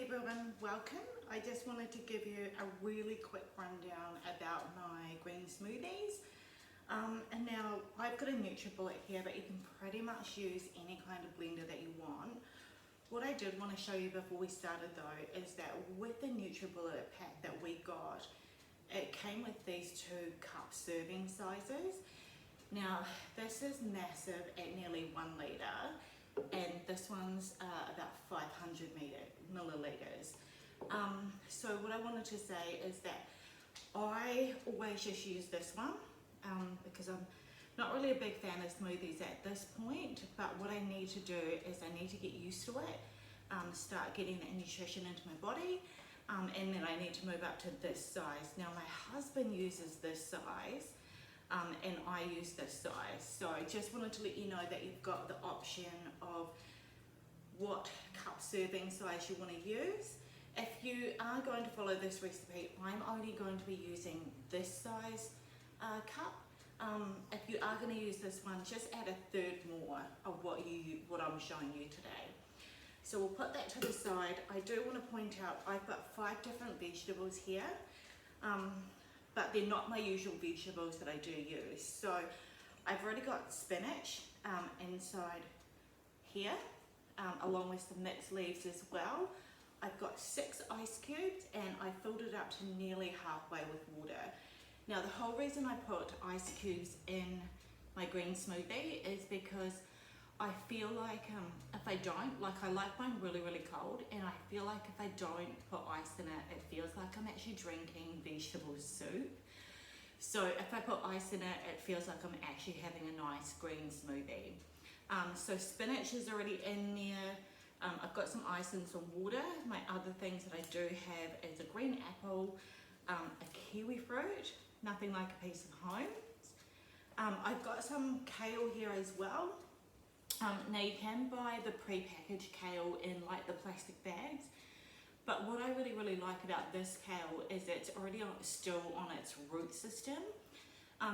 everyone, welcome. I just wanted to give you a really quick rundown about my green smoothies. And now I've got a nutribullet here, but you can pretty much use any kind of blender that you want. What I did want to show you before we started though is that with the nutribullet pack that we got, it came with these 2 cup serving sizes. Now this is massive at nearly 1 litre. And this one's about 500 milliliters. So what I wanted to say is that I always just use this one because I'm not really a big fan of smoothies at this point, but what I need to do is I need to get used to it, start getting that nutrition into my body, and then I need to move up to this size. Now my husband uses this size, and I use this size. So I just wanted to let you know that you've got the option of what cup serving size you want to use. If you are going to follow this recipe, I'm only going to be using this size cup. If you are going to use this one, just add 1/3 more of what I'm showing you today. So we'll put that to the side. I do want to point out I've got 5 different vegetables here. But they're not my usual vegetables that I do use. So I've already got spinach inside here, along with some mixed leaves as well. I've got 6 ice cubes and I filled it up to nearly halfway with water. Now the whole reason I put ice cubes in my green smoothie is because I feel like if I don't, I like mine really, really cold, and I feel like if I don't put ice in it, it feels like I'm actually drinking vegetable soup. So if I put ice in it, it feels like I'm actually having a nice green smoothie. So spinach is already in there. I've got some ice and some water. My other things that I do have is a green apple, a kiwifruit, nothing like a piece of home. I've got some kale here as well. Now you can buy the pre-packaged kale in the plastic bags, but what I really, really like about this kale is it's already still on its root system.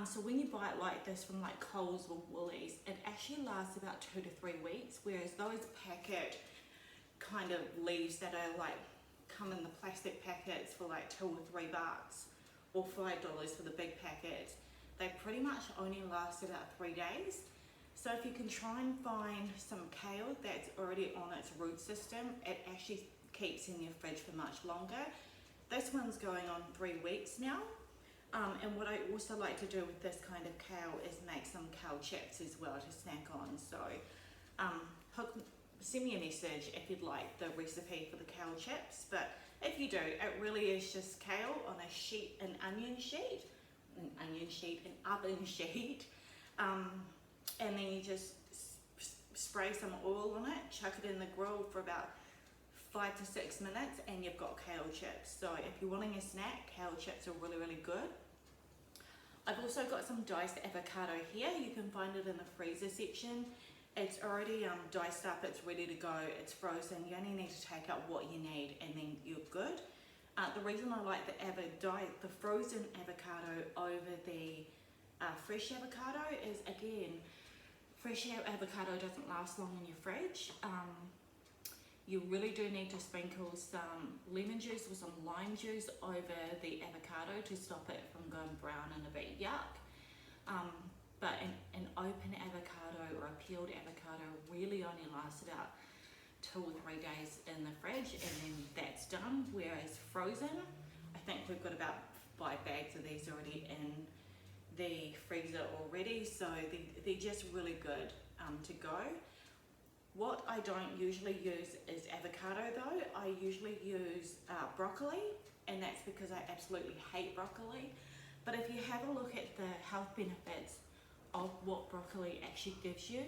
So when you buy it like this from Coles or Woolies, it actually lasts about 2 to 3 weeks, whereas those packet kind of leaves that are come in the plastic packets for $2 or $3 or $5 for the big packets, they pretty much only last about 3 days. So if you can try and find some kale that's already on its root system, it actually keeps in your fridge for much longer. This one's going on 3 weeks now. And what I also like to do with this kind of kale is make some kale chips as well to snack on. So send me a message if you'd like the recipe for the kale chips. But if you do, it really is just kale on an oven sheet. And then you just spray some oil on it, chuck it in the grill for about 5 to 6 minutes, and you've got kale chips. So if you're wanting a snack, kale chips are really, really good. I've also got some diced avocado here. You can find it in the freezer section. It's already diced up, it's ready to go, it's frozen. You only need to take out what you need and then you're good. The reason I like the frozen avocado over the fresh avocado is, again, fresh avocado doesn't last long in your fridge. You really do need to sprinkle some lemon juice or some lime juice over the avocado to stop it from going brown and a bit yuck. But an open avocado or a peeled avocado really only lasts about 2 or 3 days in the fridge, and then that's done. Whereas frozen, I think we've got about 5 bags of these already in the freezer already, so they're just really good to go. What I don't usually use is avocado though. I usually use broccoli, and that's because I absolutely hate broccoli. But if you have a look at the health benefits of what broccoli actually gives you,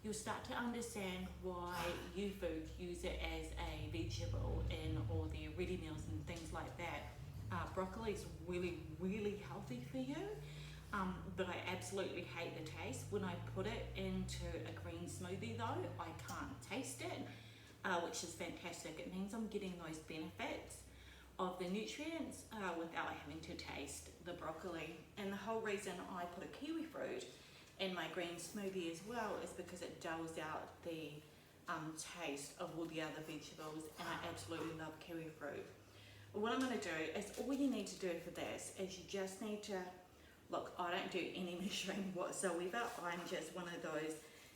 you'll start to understand why foods use it as a vegetable in all their ready meals and things like that. Broccoli is really, really healthy for you. But I absolutely hate the taste. When I put it into a green smoothie though, I can't taste it, which is fantastic. It means I'm getting those benefits of the nutrients without having to taste the broccoli. And the whole reason I put a kiwifruit in my green smoothie as well is because it dulls out the taste of all the other vegetables, and I absolutely love kiwifruit. What I'm going to do is, all you need to do for this is you just need to, look, I don't do any measuring whatsoever. I'm just one of those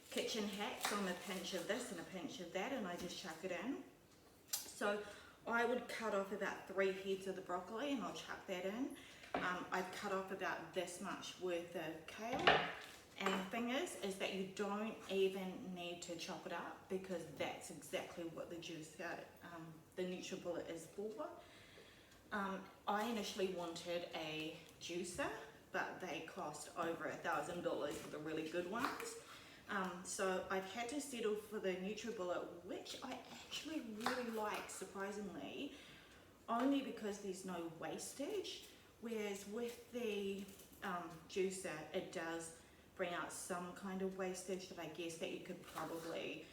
kitchen hacks. I'm a pinch of this and a pinch of that, and I just chuck it in. So I would cut off about 3 heads of the broccoli, and I'll chuck that in. I've cut off about this much worth of kale. And the thing is that you don't even need to chop it up, because that's exactly what the juicer, the nutribullet is for. I initially wanted a juicer, but they cost over $1,000 for the really good ones. So I've had to settle for the nutribullet, which I actually really like, surprisingly, only because there's no wastage. Whereas with the juicer, it does bring out some kind of wastage that I guess that you could probably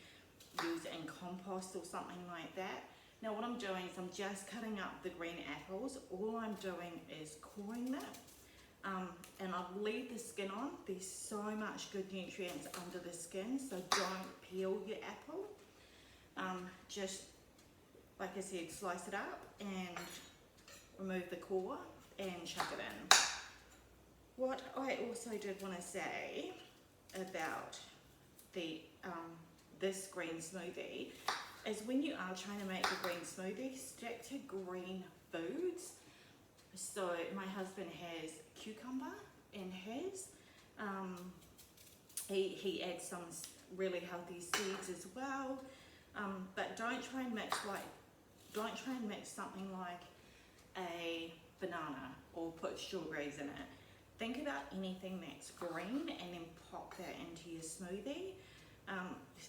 use in compost or something like that. Now what I'm doing is I'm just cutting up the green apples. All I'm doing is coring them, and I'll leave the skin on. There's so much good nutrients under the skin, so don't peel your apple. Just, like I said, slice it up and remove the core and chuck it in. What I also did want to say about the this green smoothie is, when you are trying to make a green smoothie, stick to green foods. So my husband has cucumber in his. He adds some really healthy seeds as well. But don't try and mix something like a banana or put strawberries in it. Think about anything that's green and then pop that into your smoothie.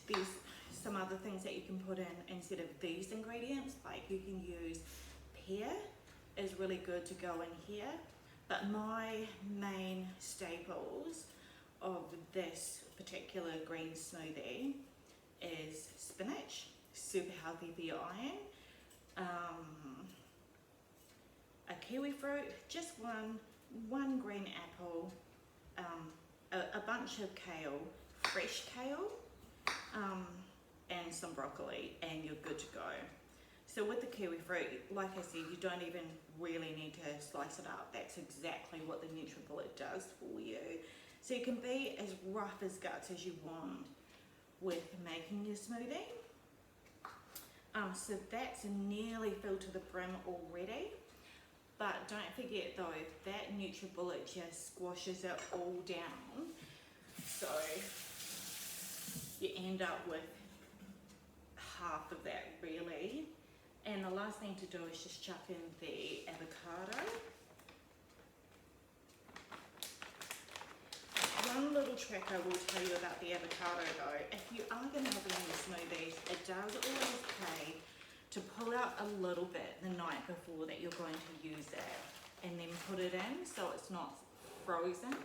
There's some other things that you can put in instead of these ingredients, like you can use pear, is really good to go in here. But my main staples of this particular green smoothie is spinach, super healthy for your iron, a kiwifruit, just one green apple, a bunch of kale, fresh kale, and some broccoli, and you're good to go. So with the kiwifruit, like I said, you don't even really need to slice it up. That's exactly what the nutribullet does for you. So you can be as rough as guts as you want with making your smoothie. So that's nearly filled to the brim already. But don't forget though, that nutribullet just squashes it all down. So you end up with half of that really. And the last thing to do is just chuck in the avocado. One little trick I will tell you about the avocado though, if you are going to have it in your smoothies, it does always pay to pull out a little bit the night before that you're going to use it, and then put it in so it's not frozen.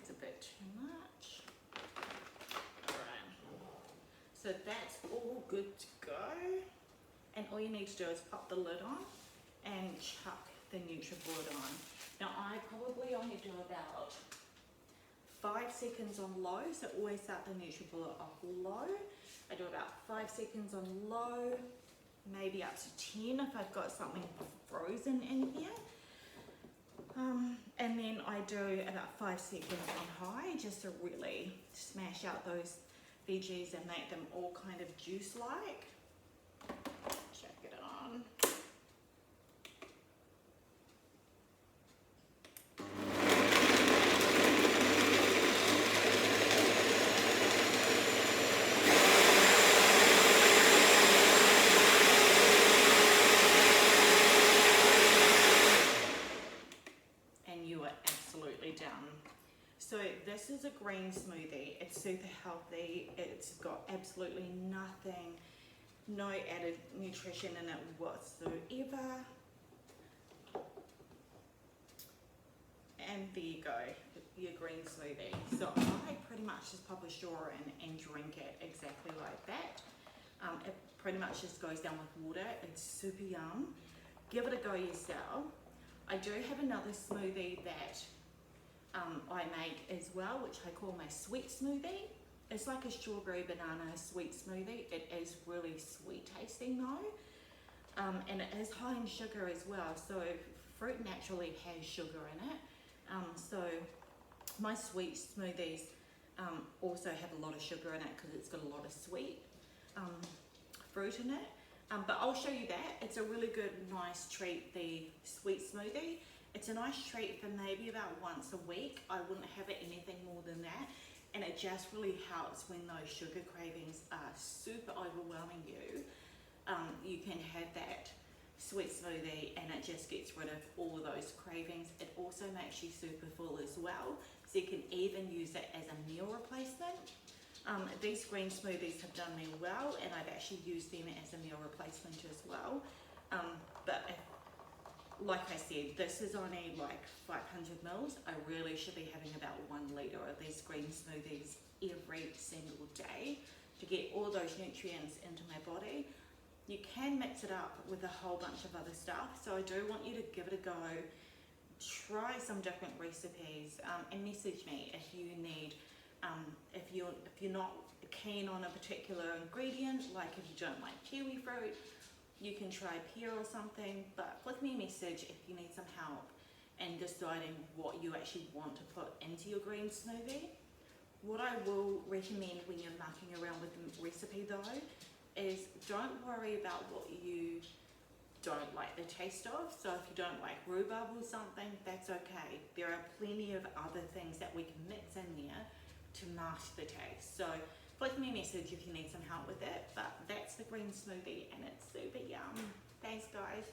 It's a bit too much. Alright, so that's all good to go, and all you need to do is pop the lid on and chuck the nutribullet on. Now I probably only do about 5 seconds on low, so always start the nutribullet off low. I do about 5 seconds on low, maybe up to 10 if I've got something frozen in here. And then I do about 5 seconds on high, just to really smash out those veggies and make them all kind of juice-like. Check it on. So this is a green smoothie. It's super healthy. It's got absolutely nothing, no added nutrition in it whatsoever. And there you go, your green smoothie. So I pretty much just pop a straw in and drink it exactly like that. It pretty much just goes down with water. It's super yum. Give it a go yourself. I do have another smoothie that I make as well, which I call my sweet smoothie. It's like a strawberry banana sweet smoothie. It is really sweet tasting though. And it is high in sugar as well. So fruit naturally has sugar in it. So my sweet smoothies also have a lot of sugar in it because it's got a lot of sweet fruit in it. But I'll show you that. It's a really good, nice treat, the sweet smoothie. It's a nice treat for maybe about once a week. I wouldn't have it anything more than that. And it just really helps when those sugar cravings are super overwhelming you. You can have that sweet smoothie and it just gets rid of all those cravings. It also makes you super full as well. So you can even use it as a meal replacement. These green smoothies have done me well, and I've actually used them as a meal replacement as well. Like I said, this is only like 500 mils. I really should be having about 1 litre of these green smoothies every single day to get all those nutrients into my body. You can mix it up with a whole bunch of other stuff, so I do want you to give it a go. Try some different recipes and message me if you need. If you're not keen on a particular ingredient, like if you don't like kiwifruit, you can try pear or something, but flick me a message if you need some help in deciding what you actually want to put into your green smoothie. What I will recommend when you're mucking around with the recipe though is don't worry about what you don't like the taste of. So if you don't like rhubarb or something, that's okay. There are plenty of other things that we can mix in there to mask the taste. So flick me a message if you need some help with it, but that's the green smoothie and it's super yum. Thanks guys.